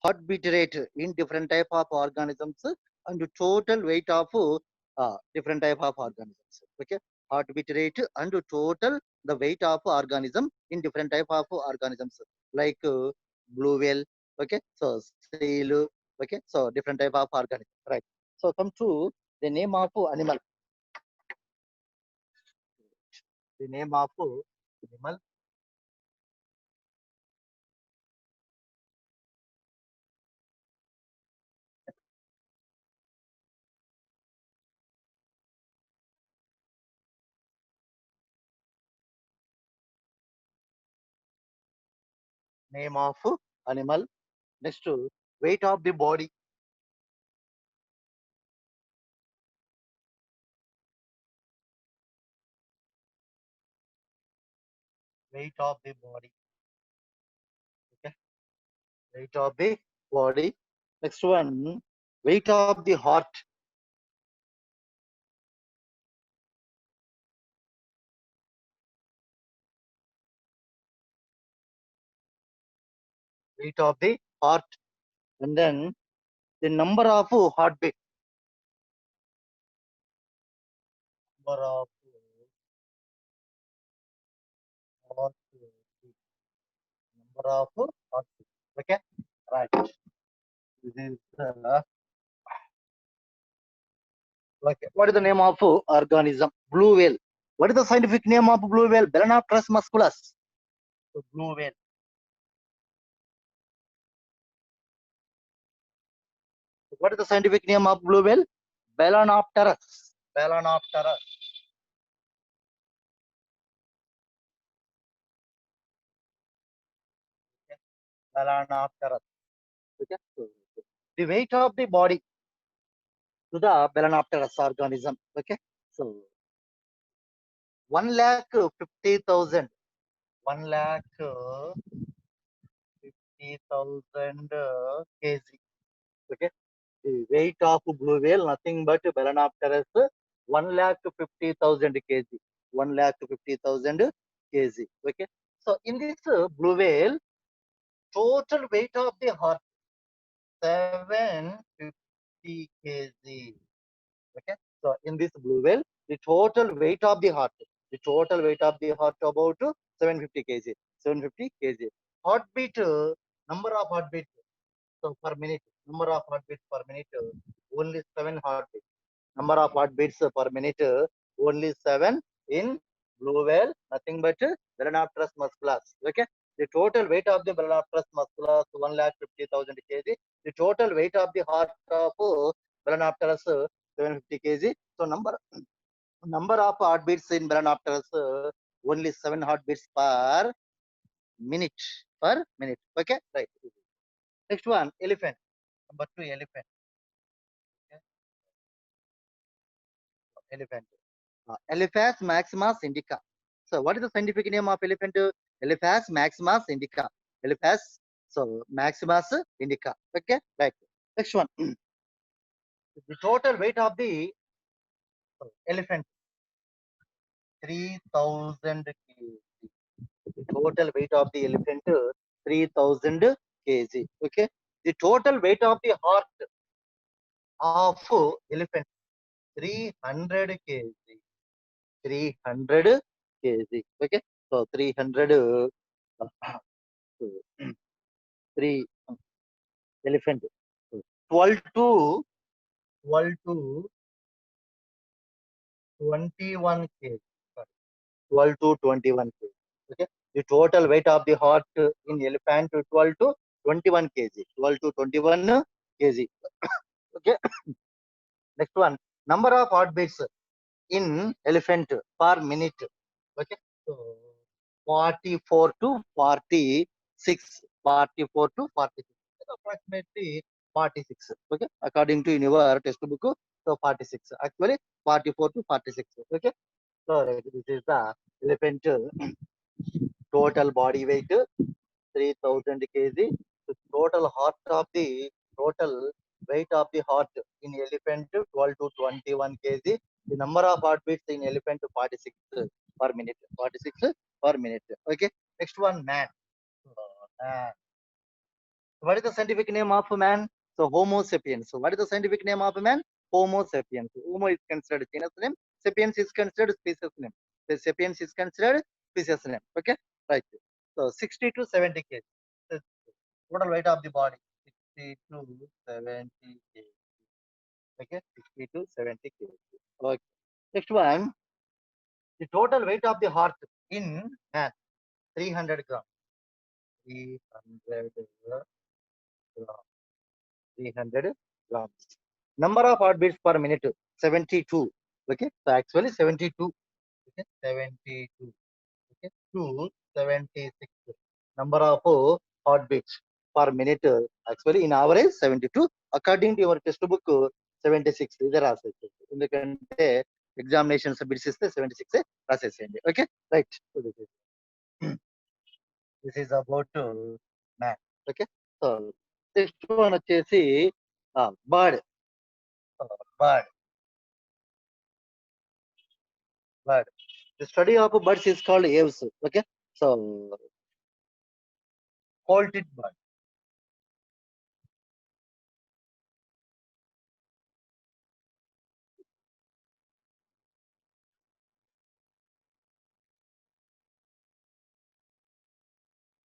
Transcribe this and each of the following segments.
heartbeat rate in different type of organisms and total weight of different type of organisms. Okay, heartbeat rate and total the weight of organism in different type of organisms like blue whale. Okay, so seal. Okay, so different type of organism. Right. So come to the name of animal. The name of animal. Name of animal. Next, weight of the body. Weight of the body. Okay, weight of the body. Next one, weight of the heart. Weight of the heart. And then the number of heartbeat. Number of heartbeat. Number of heartbeat. Okay, right. This is okay. What is the name of organism? Blue whale. What is the scientific name of blue whale? Balanopterus musculus. So blue whale. What is the scientific name of blue whale? Balanopterus. Balanopterus. Balanopterus. Okay. So, the weight of the body to the Balanopterus organism. Okay. So 1,50,000. 1,50,000 kg. Okay. The weight of blue whale, nothing but Balanopterus, 1,50,000 kg. 1,50,000 kg. Okay. So in this blue whale, total weight of the heart 750 kg. Okay. So in this blue whale, the total weight of the heart, about 750 kg. 750 kg. Heartbeat, number of heartbeats. So per minute, number of heartbeats per minute, only 7 heartbeats. Number of heartbeats per minute, only 7 in blue whale, nothing but Balanopterus musculus. Okay. The total weight of the Balanopterus musculus 1,50,000 kg. The total weight of the heart of Balanopterus 750 kg. So number of heartbeats in Balanopterus only 7 heartbeats per minute. Per minute. Okay. Right. Next one, elephant. Number two, elephant. Okay. Elephant. Elephas maximus indica. So, what is the scientific name of elephant? Elephas maximus indica. Elephas, so maximus indica. Okay, right. Next one. The total weight of the elephant 3,000 kg. The total weight of the elephant 3,000 kg. Okay. The total weight of the heart of elephant 300 kg. 300 kg. Okay. So 300 three elephant. 12 to 12 to 21 kg. Sorry, 12 to 21 kg. Okay. The total weight of the heart in elephant 12 to 21 kg. 12 to 21 kg. Okay. Next one. Number of heartbeats in elephant per minute. Okay. So 44 to 46. 44 to 46. Approximately 46. Okay. According to in your textbook, so 46. Actually 44 to 46. Okay. So this is the elephant total body weight 3,000 kg. The total heart of the total weight of the heart in elephant 12 to 21 kg. The number of heartbeats in elephant 46 per minute. 46 per minute. Okay. Next one, man. Man. What is the scientific name of man? So Homo sapiens. So what is the scientific name of man? Homo sapiens. Homo is considered genus name. Sapiens is considered species name. The sapiens is considered species name. Okay, right. So 60 to 70 kg. The total weight of the body 60 to 70 kg. Okay, 60 to 70 kg. Okay. Next one, the total weight of the heart in man 300 gram. 300 gram. 300 grams. Number of heartbeats per minute 72. Okay, so actually 72. Okay, 72. Okay, to 76. Number of heartbeats per minute actually in average 72. According to your textbook 76 is రాసేసి ఎందుకంటే examination submits ఇస్తే 76 రాసేసేయండి. Okay right. So this is about math. Okay, so next one వచ్చేసి bird. Bird bird. The study of birds is called aves. Okay, so poulted bird.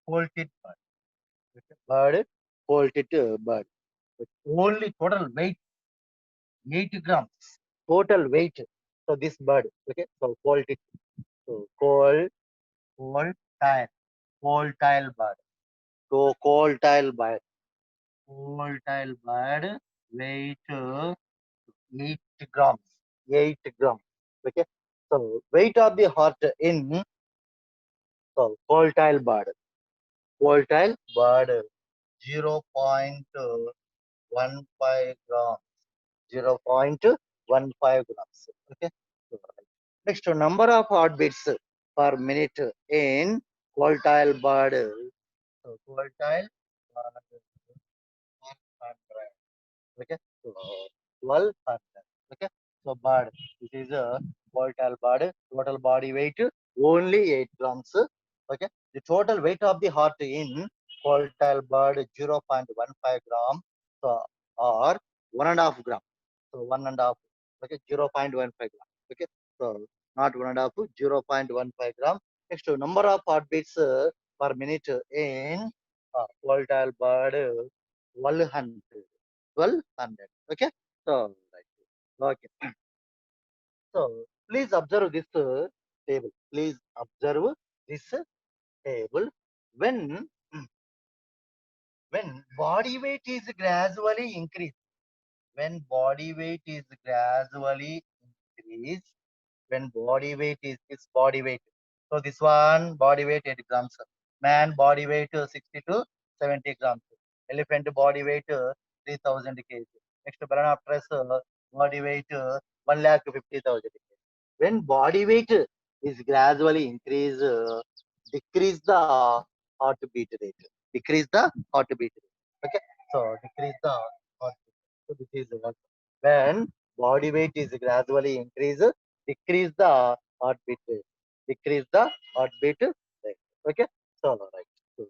Poulted bird. Okay. Bird, poulted bird. With only total weight 8 grams. Total weight. So this bird. Okay, so poulted. So coal tile bird. So coal tile bird weight 8 grams. 8 grams. Okay. So weight of the heart in so volatile bird. Volatile bird 0.15 grams. 0.15 grams. Okay. Next, number of heartbeats per minute in volatile bird. So, volatile bird 100. Okay, so 1200. Okay, so bird, this is a volatile bird. Total body weight only 8 grams. Okay, the total weight of the heart in volatile bird 0.15 gram, so or 1.5 gram. So 1.5. Okay, 0.15 gram. Okay, so not 1.5, 0.15 gram. Next, number of heartbeats per minute in volatile bird 1200. 1200. Okay, so right. Okay, so please observe this table. Please observe this table. When when body weight is gradually increased, when body weight is gradually increased, when body weight is this body weight. So this one body weight 8 grams. Man body weight 60 to 70 grams. Elephant body weight 3000 kg. Next Balanopterus body weight 1,50,000 kg. When body weight is gradually increase, decrease the heartbeat rate. Decrease the heartbeat rate. Okay, so decrease the heartbeat. So this is what when body weight is gradually increase, decrease the heartbeat rate. Decrease the heartbeat rate. Okay, so right. So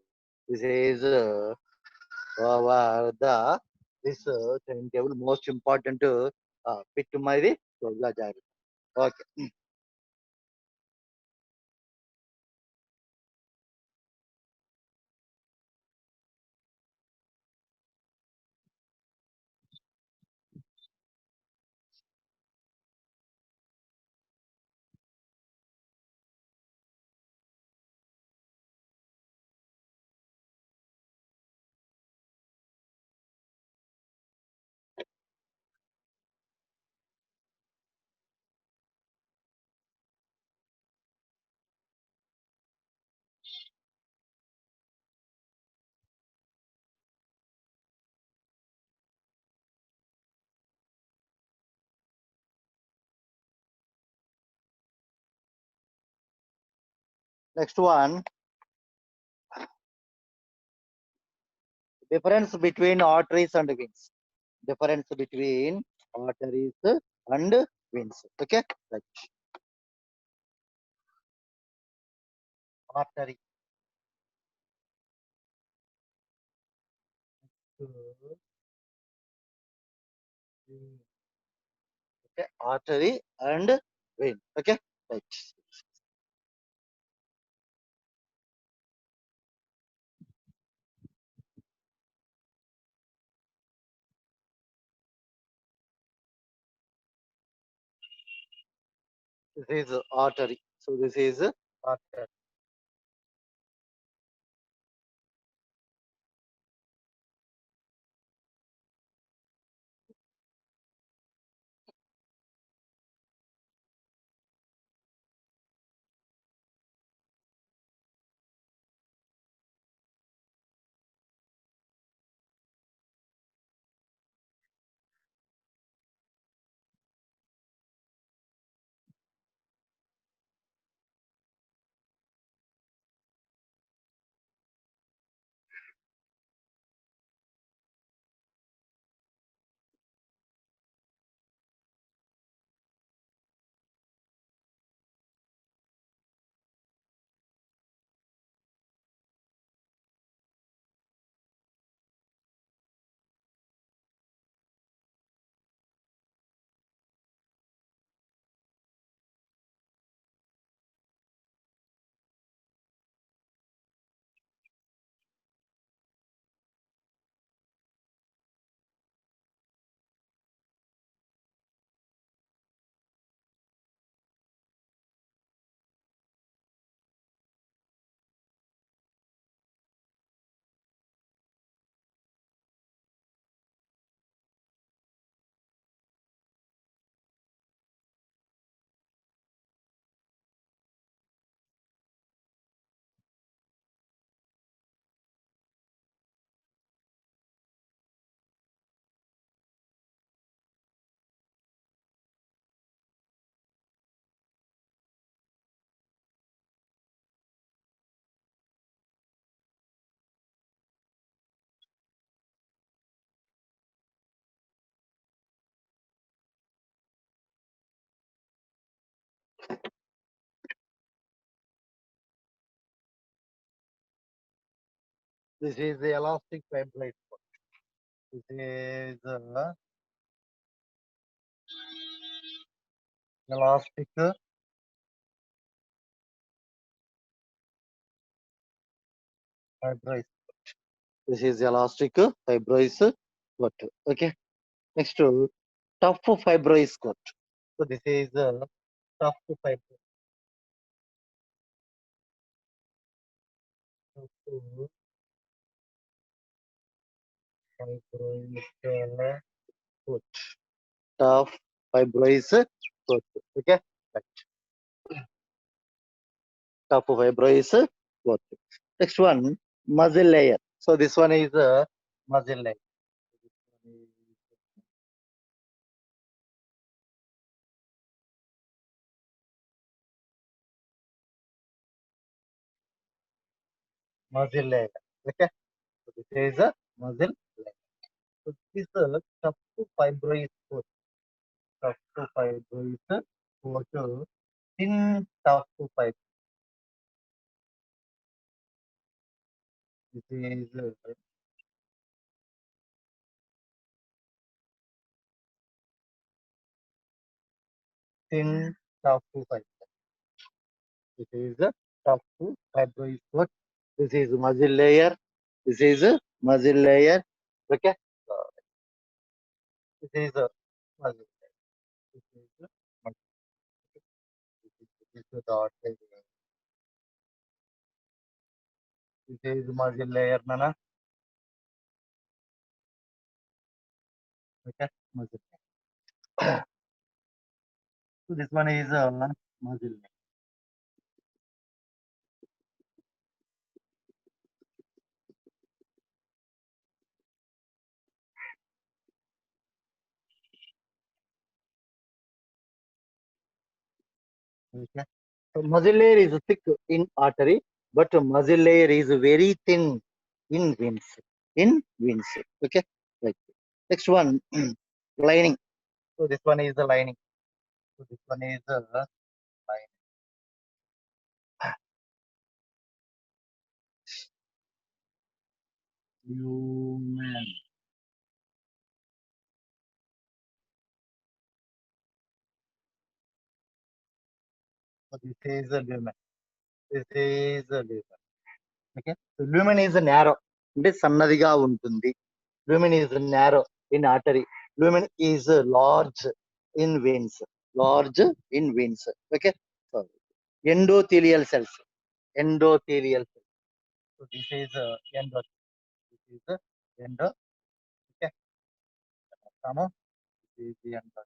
this is the this timetable most important bit my okay. Next one, difference between arteries and veins. Difference between arteries and veins. Okay, right. Artery. Okay, artery and vein. Okay, right. This is artery. So this is artery. This is the elastic fibrate. This is elastic fibrous. This is elastic fibrous cut. Okay. Next to tough fibrous cut. So this is tough fibrous. Fibrous cut. Tough fibrous cut. Okay. Right. Tough fibrous cut. Next one, muscle layer. So this one is muscle layer. Muscle layer. Okay. So this is a muscle layer. So this is a tough fibrous coat. Tough fibrous coat. Thin tough fibrous. This is thin tough fibrous. This is a tough fibrous coat. This is muscle layer. This is a muscle layer. Okay. So this is a muscle layer. This is a muscle. This is the dot layer. This is muscle layer, Nana. Okay. Muscle. So this one is muscle. Okay. So muscle layer is thick in artery, but muscle layer is very thin in veins. In veins. Okay. Right. Next one, lining. So this one is the lining. So this one is the lining. Lumen. this is a lumen. This is a lumen. Okay. So lumen is narrow. అంటే సన్నదిగా ఉంటుంది. Lumen is narrow in artery. Lumen is large in veins. Large in veins. Okay. So endothelial cells. Endothelial cells. So this is endo. This is endo. Okay. This is the endo.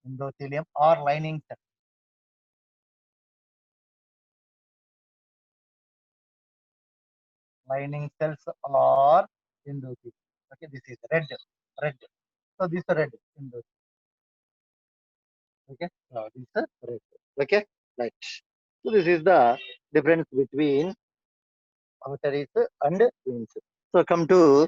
Endothelium or lining cell. Lining cells or endothelium. Okay, this is red. Red. So this is red. Endothelium. Okay. Now this is red. Okay. Right. So this is the difference between arteries and veins. So come to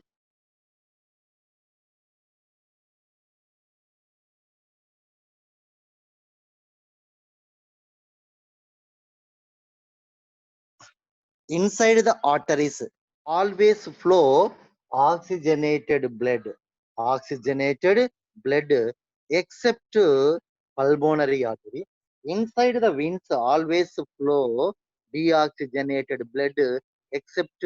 inside the arteries always flow oxygenated blood. Oxygenated blood except pulmonary artery. Inside the veins always flow deoxygenated blood except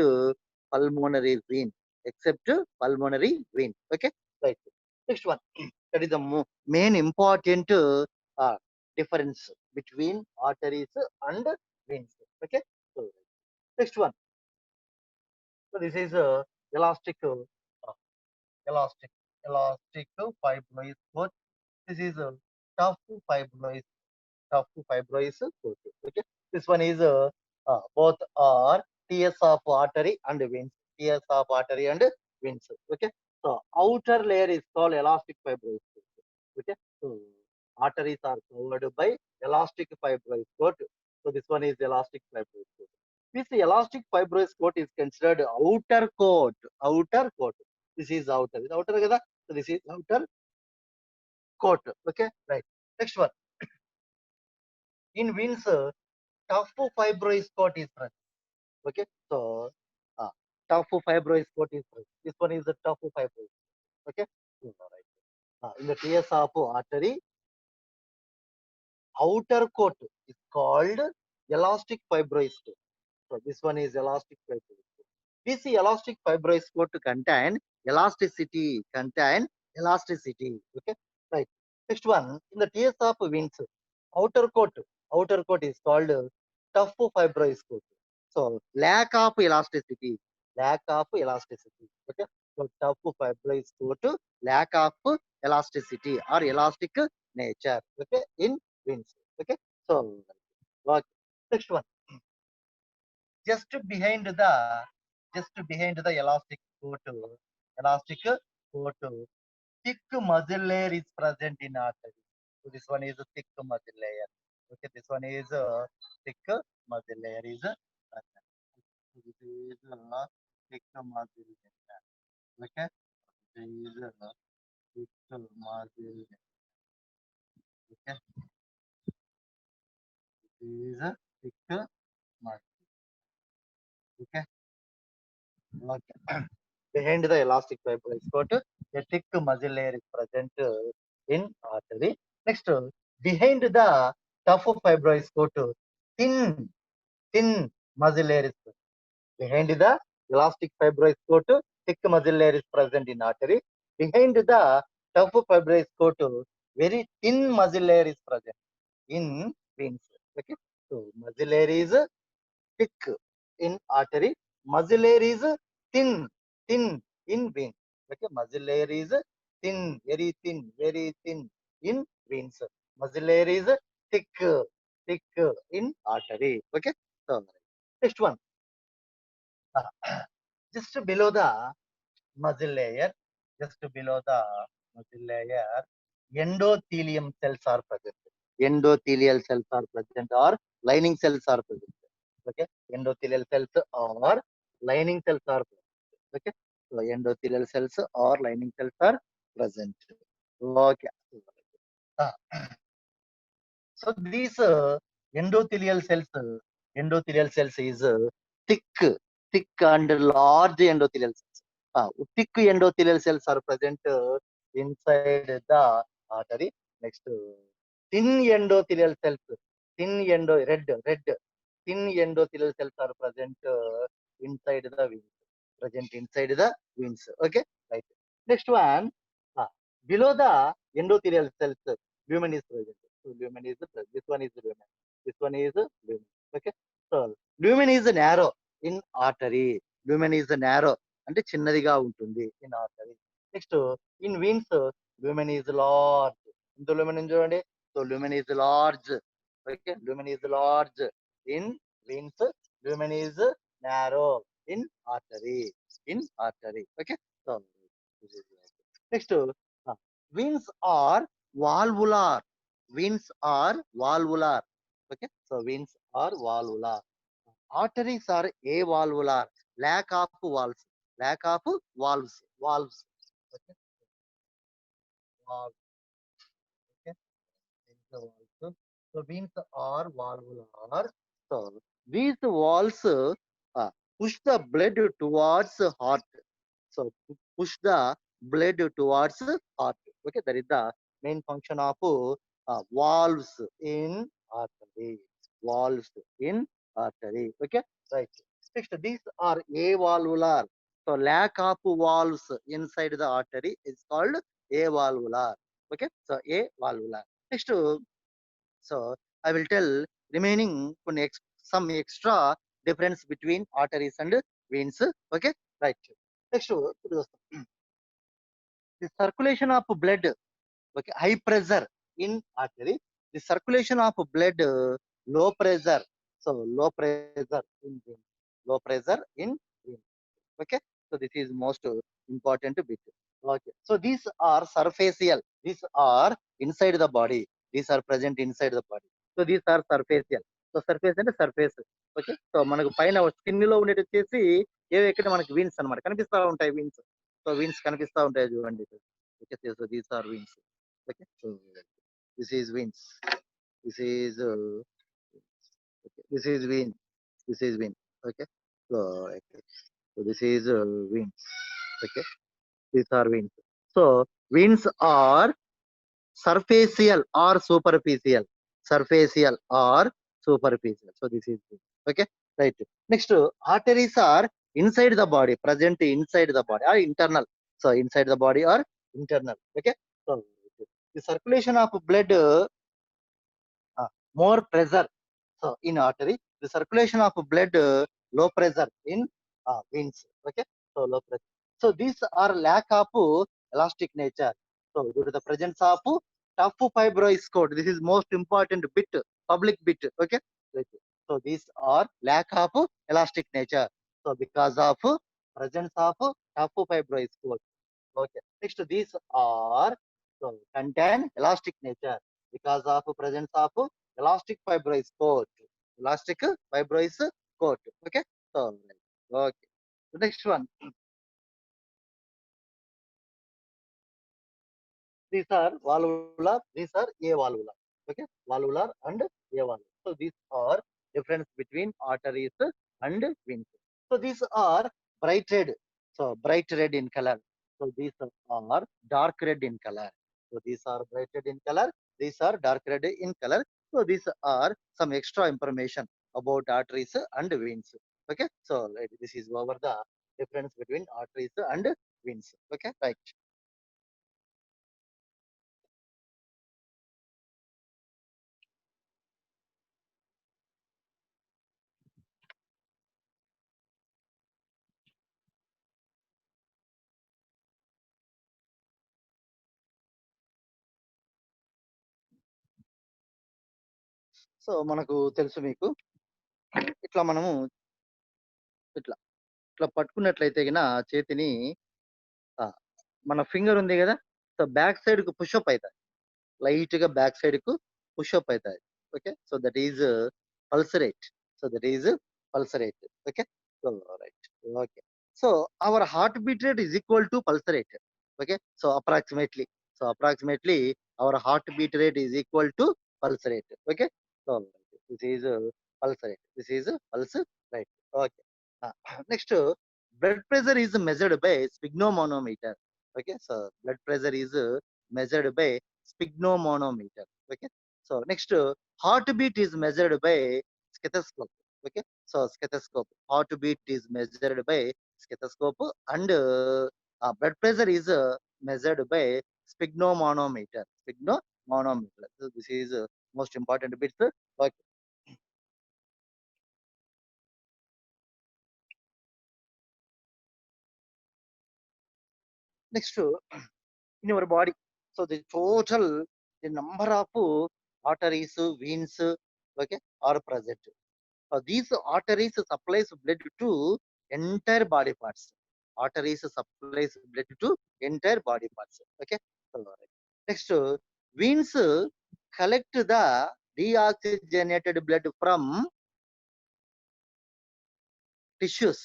pulmonary vein. Except pulmonary vein. Okay, right. Next one. That is the main important difference between arteries and veins. Okay. So next one. So this is elastic, elastic fibrosis coat. This is a tough fibrosis, tough fibrosis coat. Okay. This one is both are TS of artery and veins. TS of artery and veins. Okay. So outer layer is called elastic fibrosis coat. Okay. So arteries are covered by elastic fibrosis coat. So this one is elastic fibrosis coat. This elastic fibrous coat is considered outer coat. Outer coat. This is outer. This outer kada? So this is outer coat. Okay, right. Next one. In veins, tough fibrous coat is present. Okay, so uh, tough fibrous coat is present. This one is the tough fibrous. Okay, all right. In the TS of artery, outer coat is called elastic fibrous coat. So this one is elastic fibrous. We see elastic fibrous coat to contain elasticity, Okay, right. Next one, in the case of veins, outer coat, outer coat is called tough fibrous coat. So lack of elasticity, lack of elasticity. Okay, so tough fibrous coat, lack of elasticity or elastic nature. Okay, in veins. Okay, so what? Next one, just behind the elastic coat, thick muscle layer is present in artery. So this one is a thick muscle layer. Okay, this one is a thick muscle layer is present. So this is a thick muscle layer. Okay, this is a thick muscle layer. Okay, this is a thick muscle. Okay. Okay. Behind the elastic fiber is got a thick muscle layer is present in artery. Next, behind the tough fiber is got thin, thin muscle layer is present. Behind the elastic fiber is got thick muscle layer is present in artery. Behind the tough fiber is got very thin muscle layer is present in veins. Okay, so muscle layer is thick in artery. Muscle layer is thin, thin in vein. Okay, muscle layer is very thin in veins. Muscle layer is thick, thick in artery. Okay, so next one, just below the muscle layer, just below the muscle layer, endothelium cells are present. Endothelial cells are present or lining cells are present. Okay, endothelial cells or lining cells are present. Okay, so endothelial cells or lining cells are present. Okay. Uh, so these endothelial cells is thick, thick and large endothelial cells thick endothelial cells are present inside the artery. Next, thin endothelial cells, thin endothelial cells are present inside the veins. Okay, right. Next one, below the endothelial cells, lumen is present. So lumen is present. This one is lumen. This one is lumen. Okay. So lumen is narrow in artery. Lumen is narrow అంటే చిన్నదిగా ఉంటుంది in artery. Next in veins lumen is large. ఇంత lumen ఉంది చూడండి. So lumen is large. Okay, lumen is large in veins. Lumen is narrow in artery. Okay. So next, veins are valvular. Okay, so veins are valvular. Arteries are avalvular. Lack of valves. Okay, valves. Okay, veins are valves. So veins are valvular. So these valves push the blood towards heart. So push the blood towards heart. Okay, that is the main function of valves in artery. Valves in artery. Okay, right. Next, these are avalvular. So lack of valves inside the artery is called avalvular. Okay, so avalvular. Next, so I will tell remaining some extra difference between arteries and veins. Okay, right. Next, the circulation of blood. Okay, high pressure in artery. The circulation of blood, low pressure. So low pressure in veins. Low pressure in veins. Okay, so this is most important bit. Okay, so these are surfacial. These are inside the body. These are present inside the body. So these are surfacial. So surface అంటే surface. Okay, so మనకు పైన skin లో ఉండేది వచ్చేసి ఏవి ఎక్కడ మనకి wins అన్నమాట కనిపిస్తా ఉంటాయి విన్స్. సో విన్స్ కనిపిస్తా ఉంటాయి చూడండి. Okay, so these are veins. Okay, so this is veins. This is this is vein. This is vein. Okay, so so this is veins. Okay, these are veins. So veins are surfacial or superficial. Surfacial or superficial. So this is veins. Okay, right. Next, arteries are inside the body, present inside the body or internal. So inside the body or internal. Okay, so the circulation of blood, more pressure. So in artery, the circulation of blood, low pressure in veins. Okay, so low pressure. So these are lack of elastic nature. So due to the presence of tough fibrous cord, this is most important bit, public bit. Okay, right. So these are lack of elastic nature. So because of presence of tough fibrous cord. Okay. Next, these are so contain elastic nature because of presence of elastic fibrous coat. Elastic fibrous coat. Okay. So okay. The next one. These are valvular. These are avalvular. Okay. Valvular and avalvular. So these are difference between arteries and veins. So these are bright red. So bright red in color. So these are dark red in color. So these are bright red in color. These are dark red in color. So these are some extra information about arteries and veins. Okay. So this is over the difference between arteries and veins. Okay. Right. So మనకు తెలుసు మీకు ఇట్లా మనము ఇట్లా ఇట్లా పట్టుకున్నట్లయితే గిన చేతిని మన ఫింగర్ ఉంది కదా, సో బ్యాక్ సైడ్ కు పుషప్ అవుతాయి, లైట్ గా బ్యాక్ సైడ్ కు పుషప్ అవుతాయి. Okay, so that is pulse rate. So that is pulse rate. Okay, so right. Okay, so our heart beat rate is equal to pulse rate. Okay, so approximately our heart beat rate is equal to pulse rate. Okay, so this is pulse rate. This is pulse rate. Okay, next blood pressure is measured by sphygmomanometer. Okay, so blood pressure is measured by sphygmomanometer. Okay, so next, heartbeat is measured by stethoscope. Okay, so stethoscope, heartbeat is measured by stethoscope, and blood pressure is measured by sphygmomanometer. Sphygmomanometer. So this is most important bits. Okay. Next, in your body. So the total, the number of arteries, veins, okay, are present. These arteries supplies blood to entire body parts. Arteries supplies blood to entire body parts. Okay. So, next, veins collect the deoxygenated blood from tissues.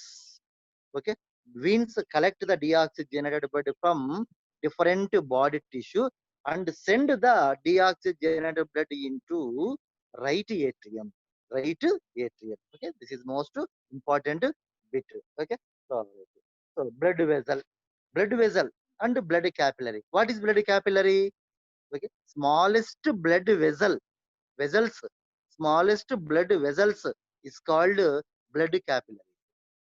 Okay, veins collect the deoxygenated blood from different body tissue and send the deoxygenated blood into right atrium. Right atrium. Okay, this is most important bit. Okay, so, blood vessel, blood vessel and blood capillary. What is blood capillary? Okay, smallest blood vessels, smallest blood vessels is called blood capillary.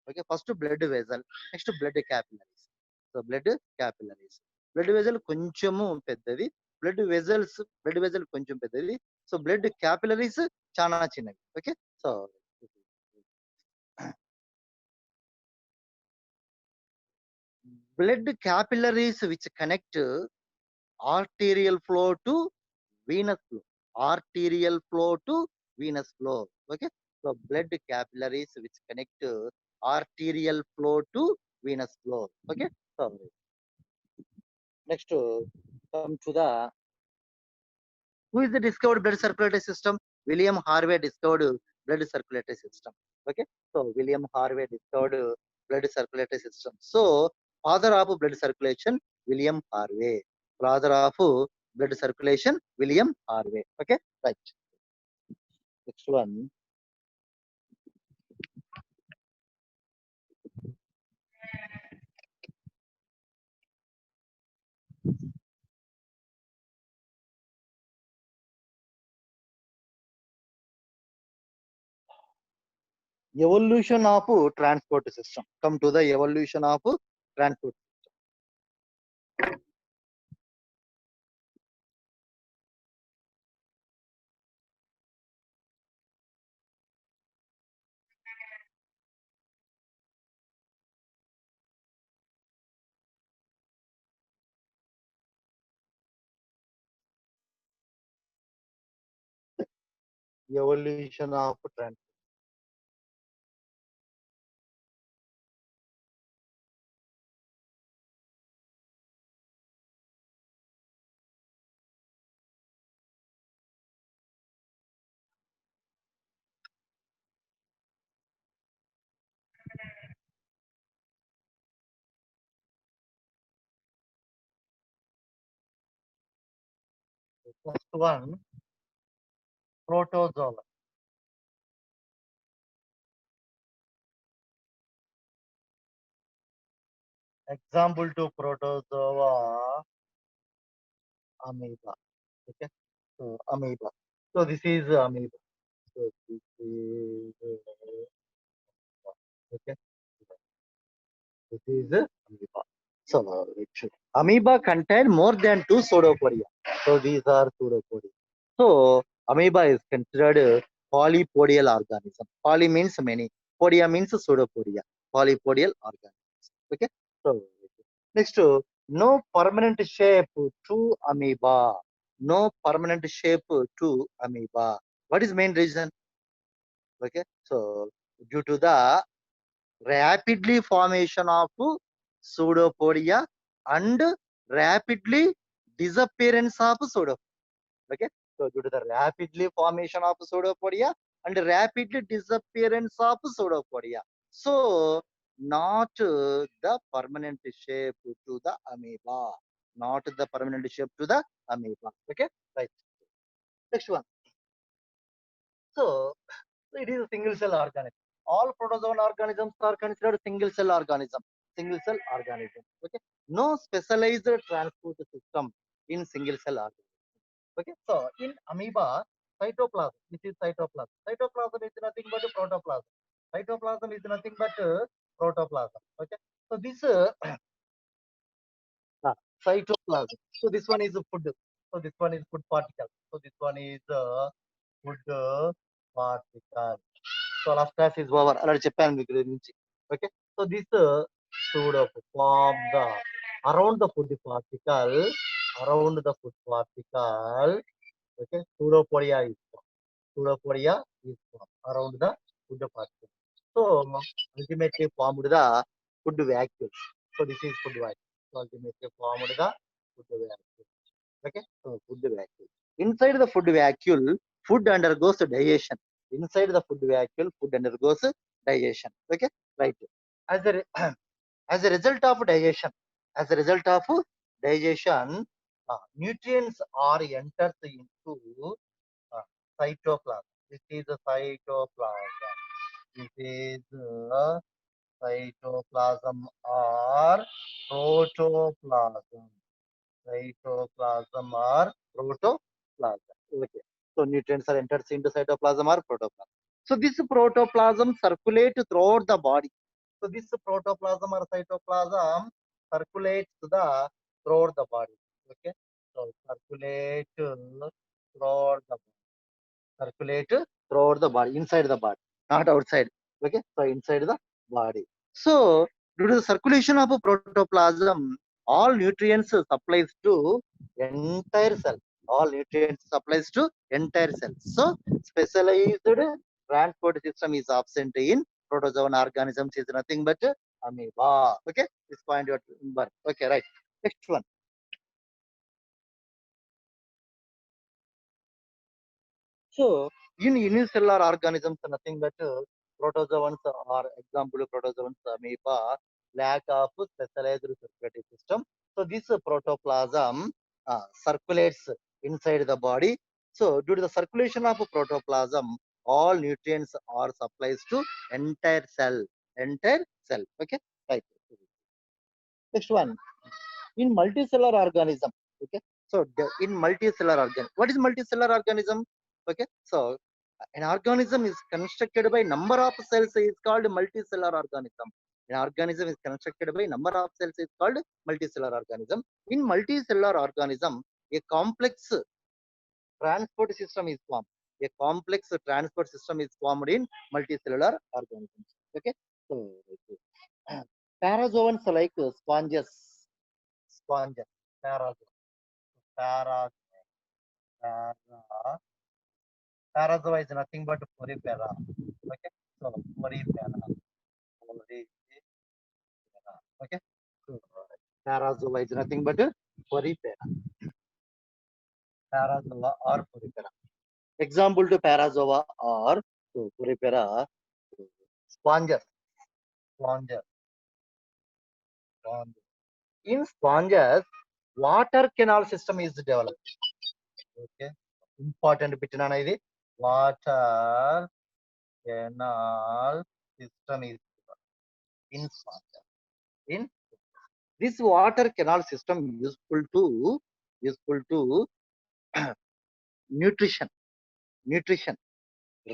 Okay, first blood vessel, next blood capillaries. So blood capillaries, blood vessel కొంచెము పెద్దది, blood vessels, blood vessel కొంచెం పెద్దది, so blood capillaries చాలా చిన్నవి. Okay, so blood capillaries which connect arterial flow to venous flow, arterial flow to venous flow. Okay, so blood capillaries which connect arterial flow to venous flow. Okay, so next, come to the, who is the discovered blood circulatory system? William Harvey discovered blood circulatory system. Okay, so William Harvey discovered blood circulatory system. So father of blood circulation, William Harvey. Father of blood circulation, William Harvey. Okay, right. Next one, evolution of transport system. Come to the evolution of transport. Evolution of transport. First one, protozoa. Example to protozoa, amoeba. Okay, so amoeba. So this is amoeba. So this is okay. This is amoeba. So amoeba contain more than two pseudopodia. So these are pseudopodia. So amoeba is considered a polypodial organism. Poly means many. Podia means pseudopodia. Polypodial organism. Okay. So next, no permanent shape to amoeba. No permanent shape to amoeba. What is main reason? Okay, so due to the rapidly formation of pseudopodia and rapidly disappearance of pseudopodia. Okay, so due to the rapidly formation of pseudopodia and rapidly disappearance of pseudopodia, so not the permanent shape to the amoeba, not the permanent shape to the amoeba. Okay, right. Next one. So it is a single cell organism. all protozoan organisms are considered single cell organism. Single cell organism. Okay. No specialized transport system in single cell organism. Okay. So in amoeba, cytoplasm. This is cytoplasm. Cytoplasm is nothing but a protoplasm. Cytoplasm is nothing but protoplasm. Okay. So this cytoplasm. So this one is a food. So this one is food particle. So this one is food particle. So last class is over. Already చెప్పాను మీకు దీని నుంచి. Okay. So this pseudo form the around the food particle, around the food particle. Okay. Pseudopodia is formed. Pseudopodia is formed around the food particle. So ultimately formed the food vacuole. So this is food vacuole. So ultimately formed the food vacuole. Okay. So food vacuole. Inside the food vacuole, food undergoes digestion. Inside the food vacuole, food undergoes digestion. Okay. Right. As a as a result of digestion, as a result of digestion, nutrients are entered into cytoplasm. This is a cytoplasm. This is cytoplasm or protoplasm. Cytoplasm or protoplasm. Okay. So nutrients are entered into cytoplasm or protoplasm. So this protoplasm circulates throughout the body. So this protoplasm or cytoplasm circulates throughout the body. Okay. So circulate throughout the body. Circulate throughout the body, inside the body, not outside. Okay. So inside the body. So due to the circulation of a protoplasm, all nutrients supplies to entire cell. All nutrients supplies to entire cell. So specialized transport system is absent in protozoan organisms is nothing but amoeba. Okay, this point you have to remember. Okay, right. Next one. So in unicellular organisms, nothing but protozoans are example protozoans amoeba, lack of specialized circulatory system. So this protoplasm circulates inside the body. So due to the circulation of protoplasm, all nutrients are supplies to entire cell. Entire cell. Okay. Right. Next one. In multicellular organism. Okay. So in multicellular organism, what is multicellular organism? Okay. So an organism is constructed by number of cells is called multicellular organism. An organism is constructed by number of cells is called multicellular organism. In multicellular organism, a complex transport system is formed. A complex transport system is formed in multicellular organisms. Okay. So parazoans like sponges, sponges, parazoa, para, para, parazoa is nothing but porifera. Okay. So porifera, porifera. Okay. So parazoa is nothing but porifera. Parazoa or porifera. Example to parazoa or porifera, sponges, sponges, sponges. In sponges, water canal system is developed. Okay. Important bit nana idi. Water canal system is in sponges. In this water canal system useful to nutrition, nutrition,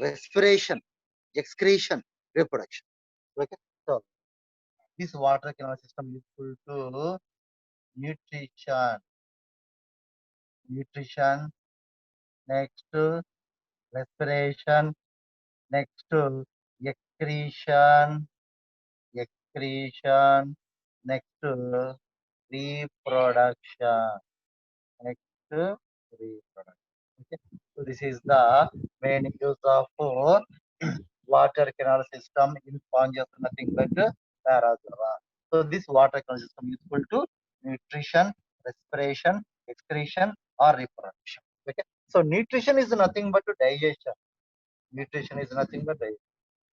respiration, excretion, reproduction. Okay. So this water canal system useful to nutrition, nutrition, next respiration, next excretion, excretion, next reproduction, next reproduction. Okay. So this is the main use of water canal system in sponges, nothing but parazoa. So this water canal system is useful to nutrition, respiration, excretion, or reproduction. Okay. So nutrition is nothing but digestion. Nutrition is nothing but digestion.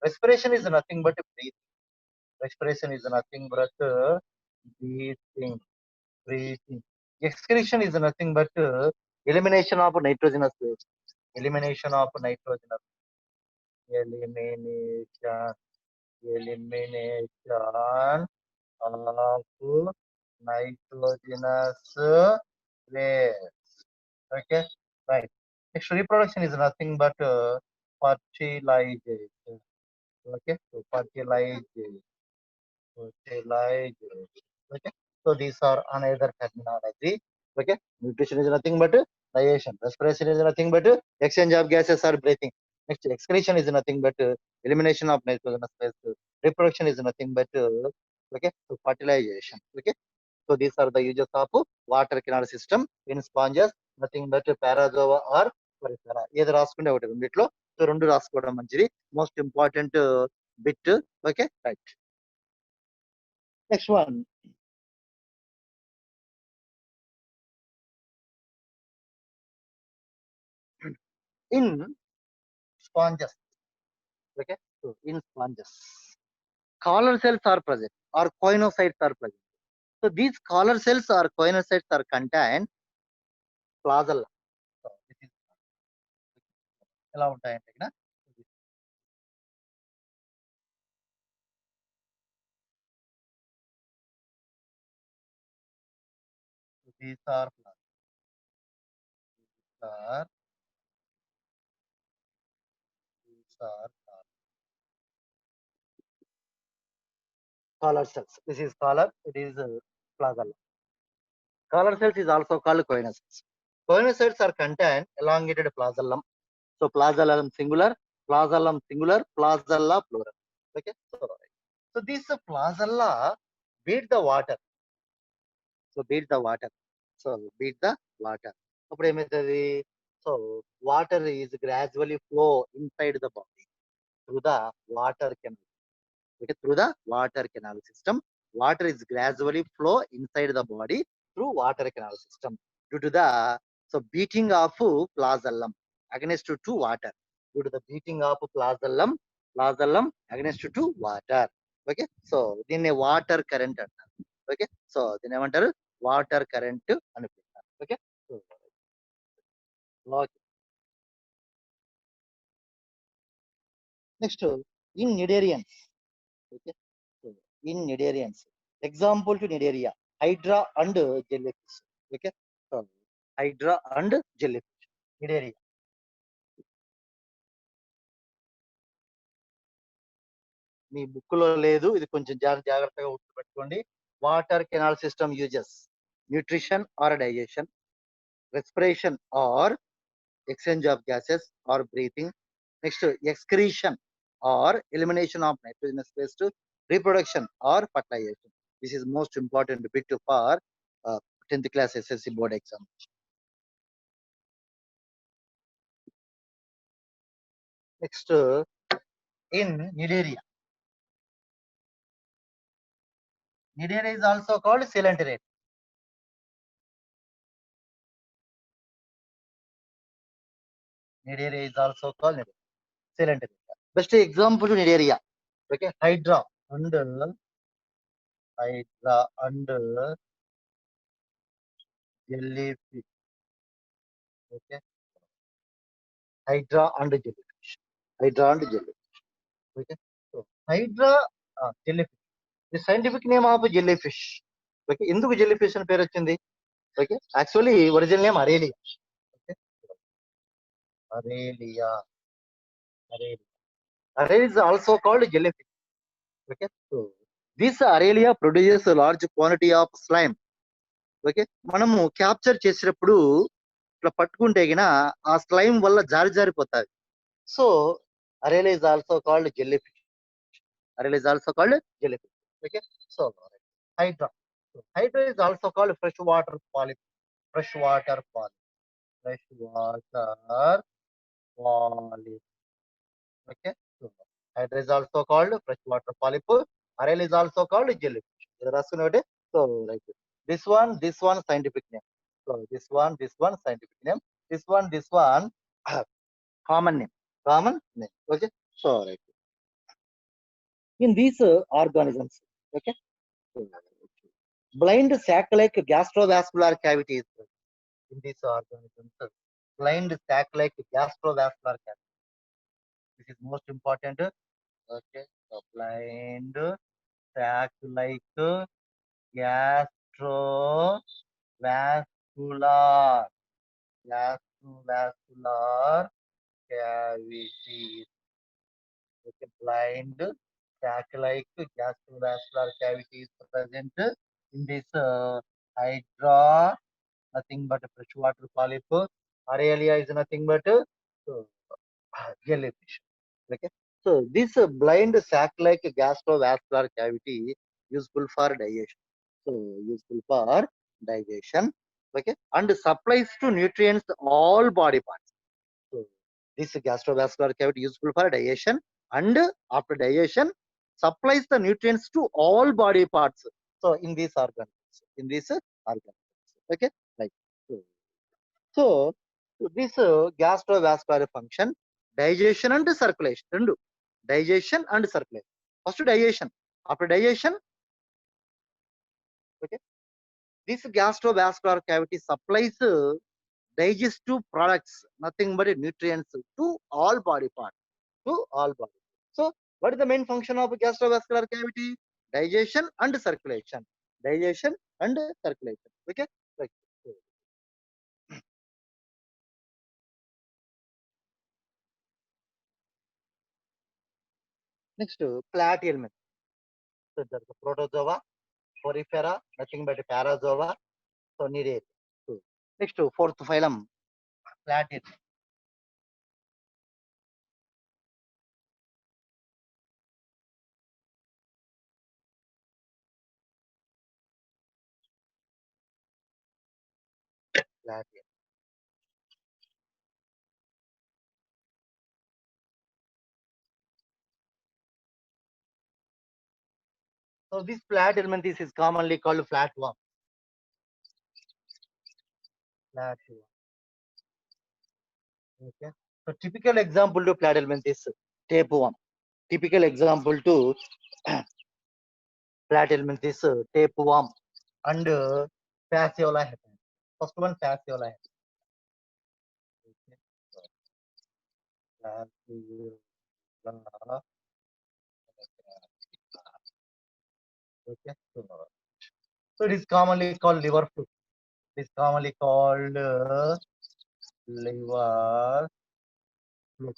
Respiration is nothing but breathing. Respiration is nothing but breathing. Breathing. Excretion is nothing but elimination of nitrogenous waste. Elimination of nitrogenous. Elimination elimination of nitrogenous waste. Okay, right. Next, reproduction is nothing but fertilization. Okay, so fertilization. Fertilization. Okay, so these are another terminology. Okay, nutrition is nothing but digestion. Respiration is nothing but exchange of gases or breathing. Next, excretion is nothing but elimination of nitrogenous waste. Reproduction is nothing but okay, so fertilization. Okay, so these are the uses of water canal system in sponges. Nothing but parazoa or porifera. ఏది రాసుకుంటే ఒకటి రెండిట్లో so రెండు రాసుకోవడం మంచిది. Most important bit. Okay, right. Next one. In sponges. Okay, so in sponges, collar cells are present or coinocytes are present. So these collar cells or coinocytes are contained flagella. So this is ఎలా ఉంటాయంటే ఇక్కడ these are are these are collar cells. This is collar. It is flagella. Collar cells is also called coinocytes. Coinocytes are contained elongated flagellum. So flagellum singular, flagella plural. Okay. So this flagella beat the water. So beat the water. So beat the water. అప్పుడు ఏమవుతుంది? So water is gradually flow inside the body through the water canal. Okay, through the water canal system, water is gradually flow inside the body through water canal system due to the beating of flagellum against to water. Due to the beating of flagellum against to water. Okay, so దీన్ని water current అంటారు. Okay, so దీన్ని ఏమంటారు? Water current అని పిలుస్తారు. Okay, next in cnidarians. Okay, so in Cnidarians, example to Cnidaria, Hydra and jellyfish. Okay, so Hydra and jellyfish. Cnidaria. మీ book లో లేదు, ఇది కొంచెం జాగ్రత్తగా గుర్తుపెట్టుకోండి. Water canal system uses nutrition or digestion, respiration or exchange of gases or breathing. Next, excretion or elimination of nitrogenous waste, reproduction or fertilization. This is most important bit for 10th class SSC board exam. Next, in Cnidaria. Cnidaria is also called coelenterate. Cnidaria is also called coelenterate. Best example to Cnidaria. Okay, Hydra and jellyfish. Okay, Hydra and jellyfish. Hydra and jellyfish. Okay, so Hydra jellyfish. The scientific name of jellyfish. Okay, ఎందుకు jellyfish అని పేరు వచ్చింది? Okay, actually original name Aurelia. Okay, Aurelia. Aurelia is also called jellyfish. Okay, so this Aurelia produces a large quantity of slime. Okay, మనము capture చేసినప్పుడు ఇట్లా పట్టుకుంటే గిన ఆ స్లైమ్ వల్ల జారిపోతుంది. So Aurelia is also called jellyfish. Aurelia is also called jellyfish. Okay, so Hydra. So, Hydra is also called freshwater polyp. Freshwater polyp. Freshwater polyp. Okay, so Hydra is also called freshwater polyp. Aurelia is also called jellyfish. So like this one scientific name. So this one scientific name. This one common name. Okay, so right. In these organisms, okay, so, blind sac-like gastrovascular cavities in these organisms. Blind sac-like gastrovascular cavity. This is most important. Okay, So blind sac-like gastrovascular vascular cavity. Okay, blind sac-like gastrovascular cavity is present in this hydra, nothing but a freshwater polyp. Aurelia is nothing but jellyfish. Okay, so this blind sac-like gastrovascular cavity useful for digestion. So useful for digestion. Okay, and supplies to nutrients all body parts. So this gastrovascular cavity useful for digestion, and after digestion supplies the nutrients to all body parts. So in this organ, in this organ. Okay, like so. So this gastrovascular function, digestion and circulation. Rendu. Digestion and circulation. First digestion. After digestion, okay, this gastrovascular cavity supplies digestive products, nothing but nutrients to all body parts. To all body. So, what is the main function of gastrovascular cavity? Digestion and circulation. Digestion and circulation. Okay. Right. So, next, platyhelminth. So, there's a protozoa, porifera, nothing but parazoa. So, Nidale. So, next, fourth phylum, platyhelminth. Platyhelminth. So, this platyhelminth is commonly called flatworm. Flatworm. Okay. So, typical example to platyhelminth is tapeworm. Typical example to platyhelminth is tapeworm and fasciola hepatica. First one, fasciola hepatica. Okay. Fasciola hepatica. Okay. So it is commonly called liver fluke. It is commonly called liver fluke.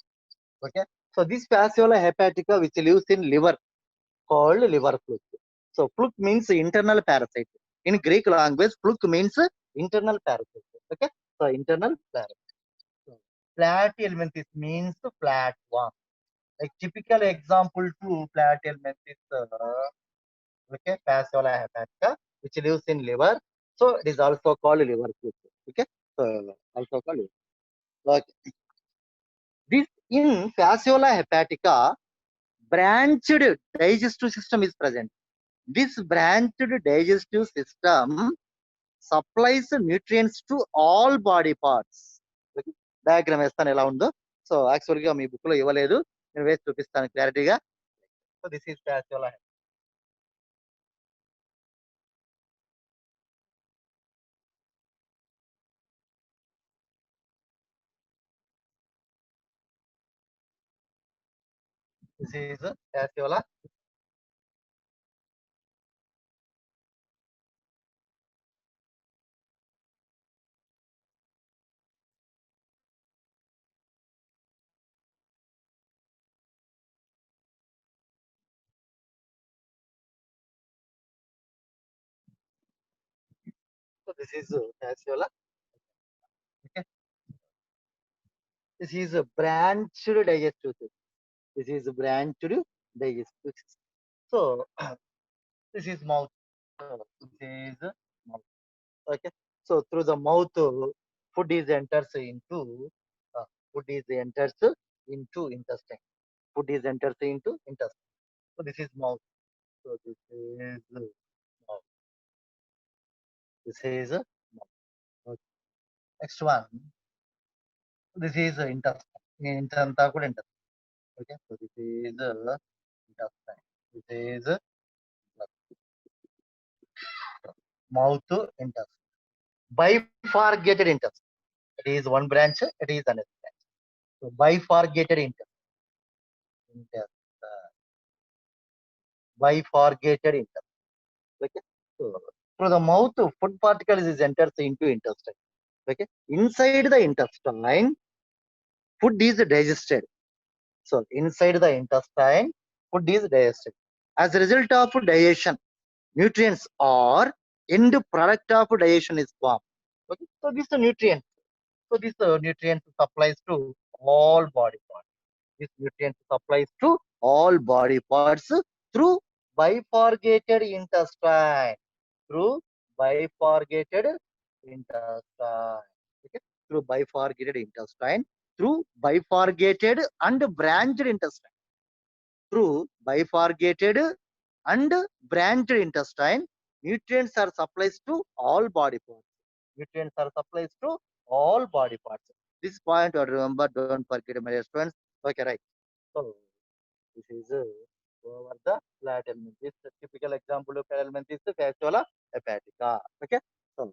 Okay. So this fasciola hepatica, which lives in liver, called liver fluke. So fluke means internal parasite. In Greek language, fluke means internal parasite. Okay. So internal parasite. So, platyhelminths means flatworm. Like typical example to platyhelminths, okay, fasciola hepatica, which lives in liver. So it is also called liver fluke. Okay, so also called liver. Okay. This in fasciola hepatica, branched digestive system is present. This branched digestive system supplies nutrients to all body parts. Diagram వేస్తాను ఎలా ఉందో. So actual గా మీ book లో ఇవ్వలేదు, నేను వేసి చూపిస్తాను క్లారిటీగా. So this is Fasciola. This is Fasciola. So this is fasciola. Okay. This is a branched digestive system. This is a branched digestive system. So this is mouth. This is mouth. Okay. So through the mouth, food is enters into uh, food is enters into intestine. Food is enters into intestine. So this is mouth. So this is mouth. This is mouth. Okay. Next one. This is intestine. ఇంతంతా కూడా intestine. Okay. So this is intestine. This is mouth intestine. Bifurcated intestine. It is one branch. It is another branch. So bifurcated intestine. bifurcated intestine. Okay. So through the mouth, food particles is enters into intestine. Okay. Inside the intestine, food is digested. So inside the intestine, food is digested. As a result of digestion, nutrients or end product of digestion is formed. Okay. So this is the nutrient. So this nutrient supplies to all body parts. This nutrient supplies to all body parts through bifurcated intestine. Through bifurcated intestine. Okay. Through bifurcated intestine. Through bifurcated and branched intestine. Through bifurcated and branched intestine, nutrients are supplied to all body parts. Nutrients are supplied to all body parts. This point or remember, don't forget, my dear students. Okay, right. So this is over the flat element. This typical example of flat element is the fasciola hepatica. Okay. So,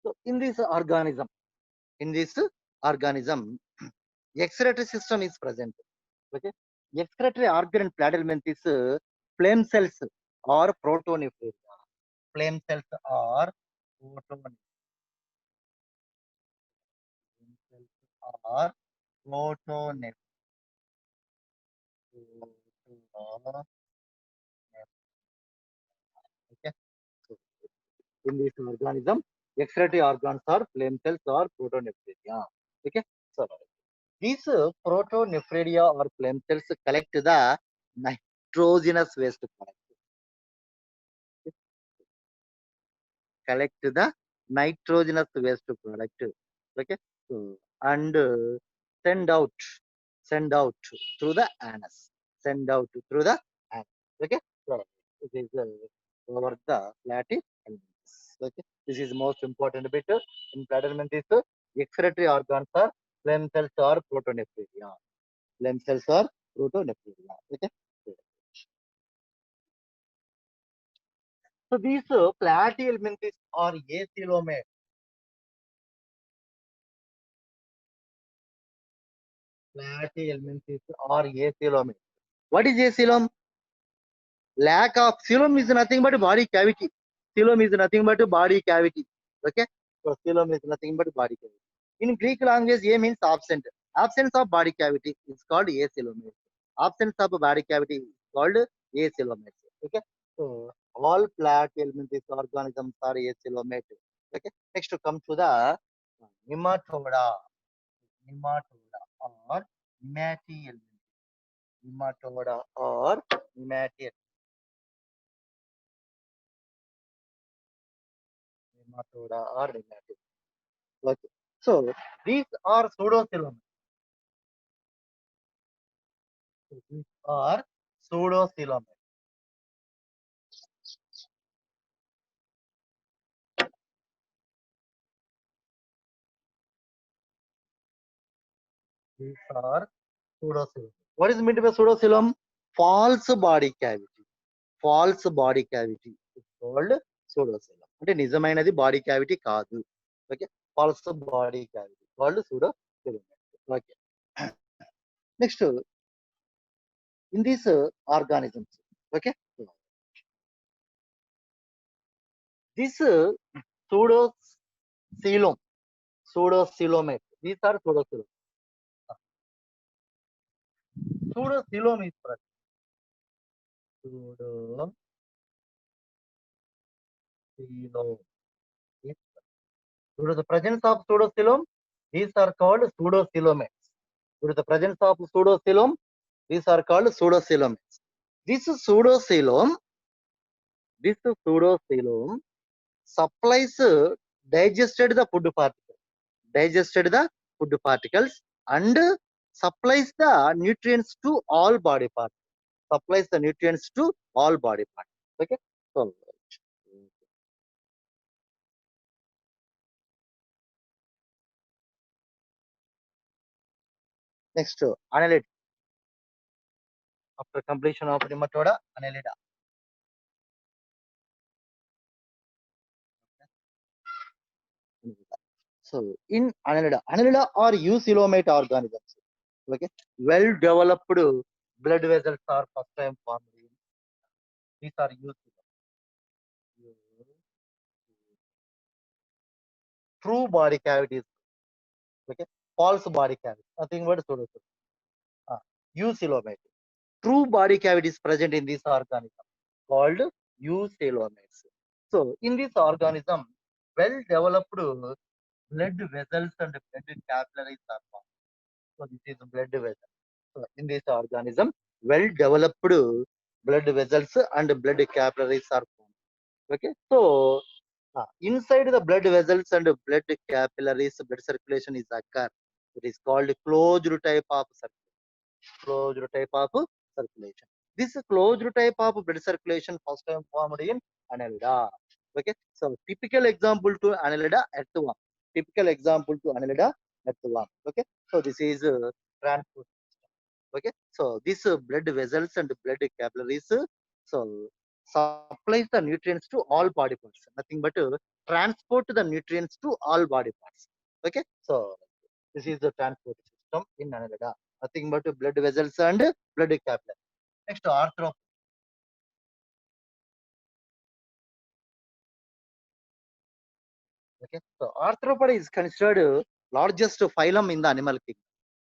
so in this organism, excretory system is present. Okay. Excretory organ in flat element is flame cells or protonephria. Flame cells or protonephria. Cells or protonephria. Okay. So in this organism, excretory organs are flame cells or protonephria. Okay. So these protonephria or flame cells collect the nitrogenous waste product. Collect the nitrogenous waste product. Okay. So, and send out send out through the anus. Send out through the anus. Okay. So it is over the flatty elements. Okay. This is most important bit in flat element is excretory organs are flame cells or protonephria. Flame cells or protonephria. Okay. So these flatty elements are acylomates. Flatty elements are acylomates. What is acylomy? Lack of coelom is nothing but body cavity. Coelom is nothing but body cavity. Okay. So coelom is nothing but body cavity. In Greek language, A means absent. Absence of body cavity is called acylomates. Absence of body cavity is called acylomates. Okay. So all flat elements organisms are acylomate. Okay. Next to come to the nematoda. Nematoda or nemati elements. Nematoda or nemati nematoda or nematodes. Okay. So these are pseudocoelomates. So these are pseudocoelomates. These are pseudocoelomates. What is meant by pseudocoelom? False body cavity. False body cavity is called pseudocoelom. అంటే నిజమైనది body cavity కాదు. ఓకే. False body cavity called pseudocoelom. ఓకే. Next in these organisms. Okay. This pseudocoelom pseudocoelomate. These are pseudocoelom. Pseudocoelom is present. Pseudocoelom is due to the presence of pseudocoelom, these are called pseudocoelomates. Due to the presence of pseudocoelom, these are called pseudocoelomates. This pseudocoelom, this pseudocoelom supplies digested the food particles, digested the food particles, and supplies the nutrients to all body parts. Supplies the nutrients to all body parts. Okay. So next, analyte. after completion of nematoda Annelida. So in Annelida are eucoelomate organisms. Okay, well developed blood vessels are first time formed. These are eucoelomate. True body cavities. Okay, false body cavity. Nothing but pseudocyst. Eucoelomate. True body cavity is present in this organism called eucoelomates. So in this organism, well developed blood vessels and blood capillaries are formed. So this is blood vessel. So in this organism, well developed blood vessels and blood capillaries are formed. Okay, so inside the blood vessels and blood capillaries, blood circulation is occur. It is called closed type of circulation. Closed type of circulation. This closed type of blood circulation first time formed in Annelida. Okay, so typical example to Annelida earthworm. Typical example to Annelida earthworm. Okay, so this is transport system. Okay, so this blood vessels and blood capillaries, so supplies the nutrients to all body parts. Nothing but transport the nutrients to all body parts. Okay, so this is the transport system in Annelida. Nothing but blood vessels and blood capillary. Next, arthro. Okay, so arthropoda is considered largest phylum in the animal kingdom.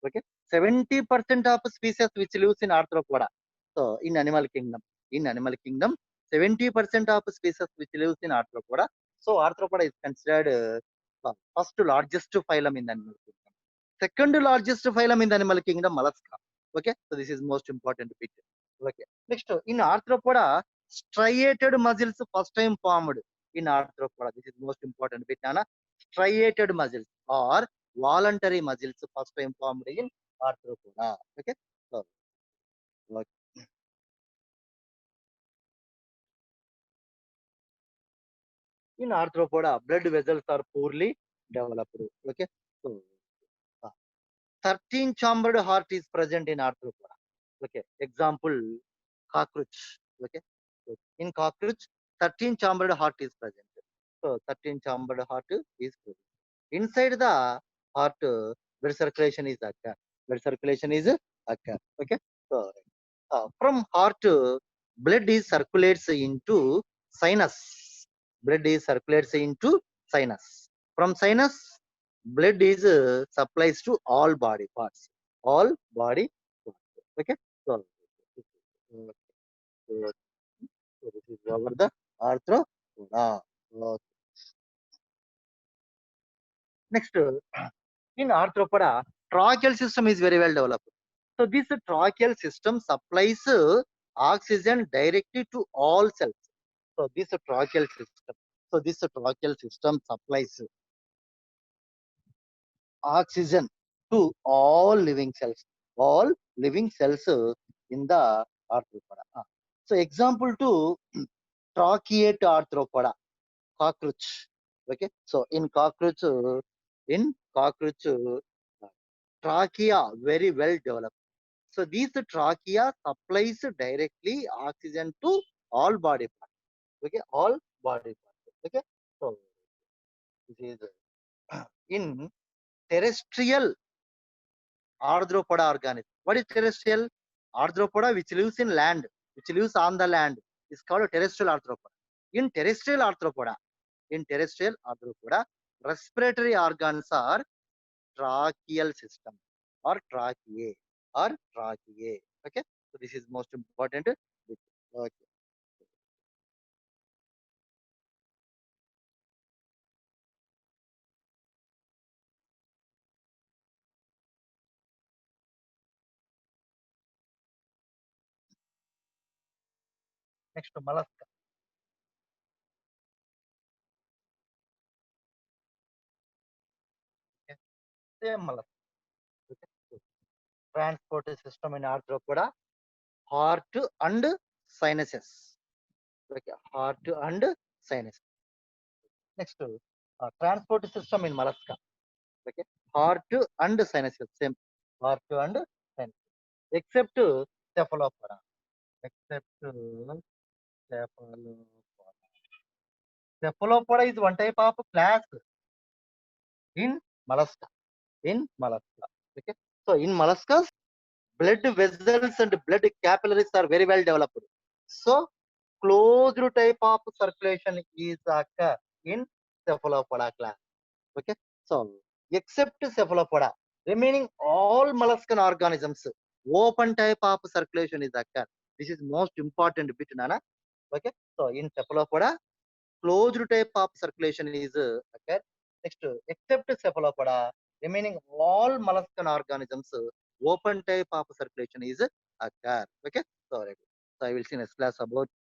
Okay, 70% of species which lives in arthropoda. So in animal kingdom, 70% of species which lives in arthropoda. So arthropoda is considered first largest phylum in the animal kingdom. Second largest phylum in the animal kingdom, mollusca. Okay, so this is most important bit. Okay, next in arthropoda, striated muscles first time formed in arthropoda. This is most important bit, Nana. Striated muscles or voluntary muscles first time formed in arthropoda. Okay, so like, in arthropoda, blood vessels are poorly developed. Okay, so 13 chambered heart is present in arthropoda. Okay, example cockroach. Okay, so in cockroach, 13 chambered heart is present. So 13 chambered heart is present. Inside the heart, blood circulation is occur. Blood circulation is occur. Okay, so from heart, blood is circulates into sinus. Blood is circulates into sinus. From sinus, blood is supplies to all body parts. All body parts. Okay, so this is over the arthropoda. Next, in arthropoda, tracheal system is very well developed. So this tracheal system supplies oxygen directly to all cells. So this tracheal system. So this tracheal system supplies oxygen to all living cells. All living cells in the arthropoda. So example to tracheate arthropoda, cockroach. Okay. So in cockroach, trachea very well developed. So these trachea supplies directly oxygen to all body parts. Okay, all body parts. Okay, so this is in terrestrial arthropoda organism. What is terrestrial? Arthropoda which lives in land, which lives on the land, is called a terrestrial arthropoda. In terrestrial arthropoda, respiratory organs are tracheal system or tracheae or tracheae. Okay, so this is most important. Okay. Next, mollusca. Okay. Same mollusca. Okay. So, transport system in arthropoda, heart and sinuses. Okay, heart and sinus. Next, transport system in mollusca. Okay, heart and sinuses. Same, heart and sinus. Except cephalopoda. Except cephalopoda. Cephalopoda is one type of class in mollusca. In mollusca. Okay. So in molluscas, blood vessels and blood capillaries are very well developed. So closed type of circulation is occur in cephalopoda class. Okay. So except cephalopoda, remaining all molluscan organisms, open type of circulation is occur. This is most important bit, Nana. Okay. So in cephalopoda, closed type of circulation is occur. Next, except cephalopoda, remaining all molluscan organisms, open type of circulation is occur. Okay. So, right. So I will see next class about